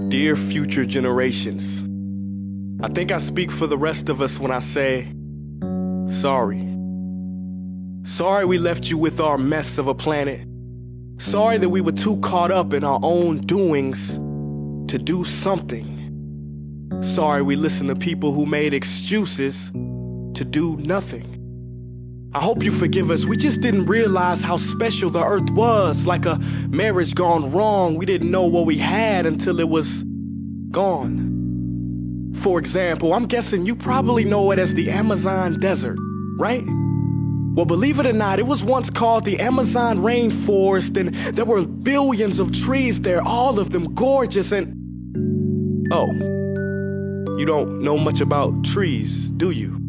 Dear future generations, I think I speak for the rest of us when I say, sorry. Sorry we left you with our mess of a planet. Sorry that we were too caught up in our own doings to do something. Sorry we listened to people who made excuses to do nothing. I hope you forgive us. We just didn't realize how special the earth was. Like a marriage gone wrong, we didn't know what we had until it was gone. For example, I'm guessing you probably know it as the Amazon desert, right? Well, believe it or not, it was once called the Amazon rainforest, and there were billions of trees there, all of them gorgeous. And oh, you don't know much about trees, do you?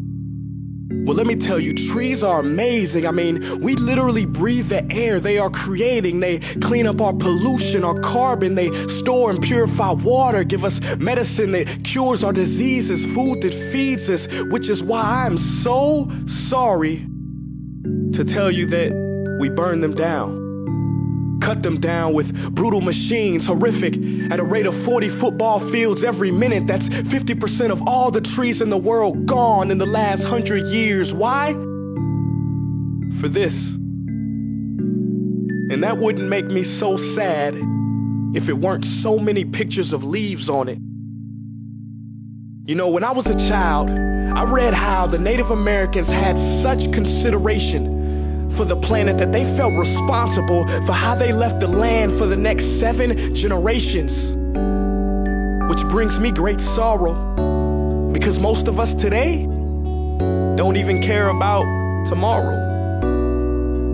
Well, let me tell you, trees are amazing. I mean, we literally breathe the air they are creating. They clean up our pollution, our carbon. They store and purify water, give us medicine that cures our diseases, food that feeds us, which is why I'm so sorry to tell you that we burn them down. Cut them down with brutal machines, horrific, at a rate of 40 football fields every minute. That's 50% of all the trees in the world gone in the last 100 years. Why? For this. And that wouldn't make me so sad if it weren't so many pictures of leaves on it. You know, when I was a child, I read how the Native Americans had such consideration for the planet that they felt responsible for how they left the land for the next 7 generations. Which brings me great sorrow, because most of us today don't even care about tomorrow.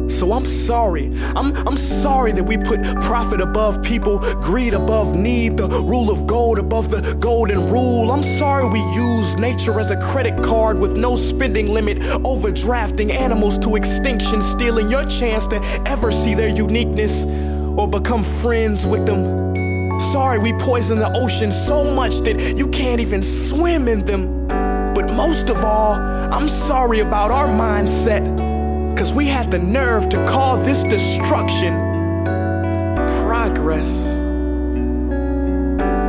So I'm sorry. I'm sorry that we put profit above people, greed above need, the rule of gold above the golden rule. I'm sorry we use nature as a credit card with no spending limit, overdrafting animals to extinction, stealing your chance to ever see their uniqueness or become friends with them. Sorry we poison the ocean so much that you can't even swim in them. But most of all, I'm sorry about our mindset, 'cause we had the nerve to call this destruction progress.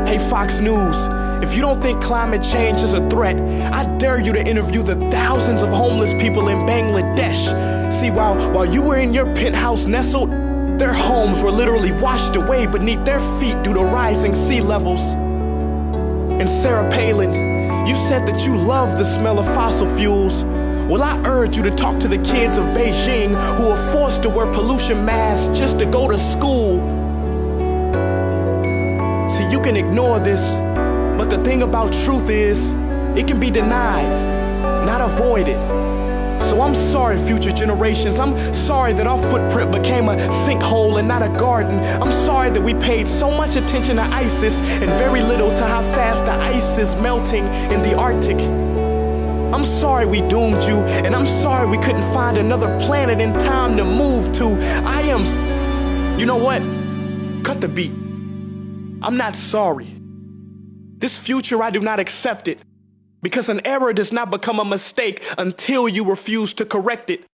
Hey Fox News, if you don't think climate change is a threat, I dare you to interview the thousands of homeless people in Bangladesh. See, while you were in your penthouse nestled, their homes were literally washed away beneath their feet due to rising sea levels. And Sarah Palin, you said that you love the smell of fossil fuels. Well, I urge you to talk to the kids of Beijing who are forced to wear pollution masks just to go to school. See, you can ignore this, but the thing about truth is, it can be denied, not avoided. So I'm sorry, future generations. I'm sorry that our footprint became a sinkhole and not a garden. I'm sorry that we paid so much attention to ISIS and very little to how fast the ice is melting in the Arctic. I'm sorry we doomed you, and I'm sorry we couldn't find another planet in time to move to. You know what? Cut the beat. I'm not sorry. This future, I do not accept it, because an error does not become a mistake until you refuse to correct it.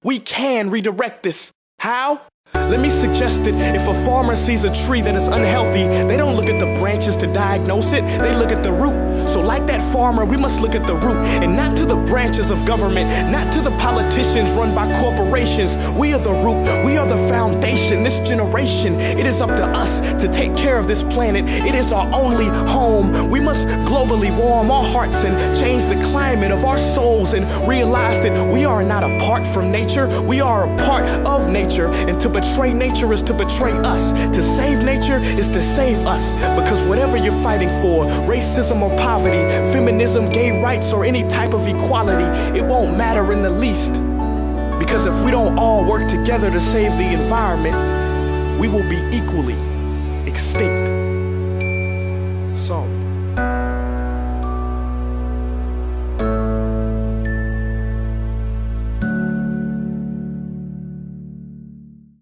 We can redirect this. How? Let me suggest that if a farmer sees a tree that is unhealthy, they don't look at the branches to diagnose it, they look at the root. So like that farmer, we must look at the root, and not to the branches of government, not to the politicians run by corporations. We are the root, we are the foundation. This generation, it is up to us to take care of this planet. It is our only home. We must globally warm our hearts and change the climate of our souls and realize that we are not apart from nature, we are a part of nature. And to betray nature is to betray us. To save nature is to save us. Because whatever you're fighting for, racism or poverty, feminism, gay rights, or any type of equality, it won't matter in the least. Because if we don't all work together to save the environment, we will be equally extinct. Sorry.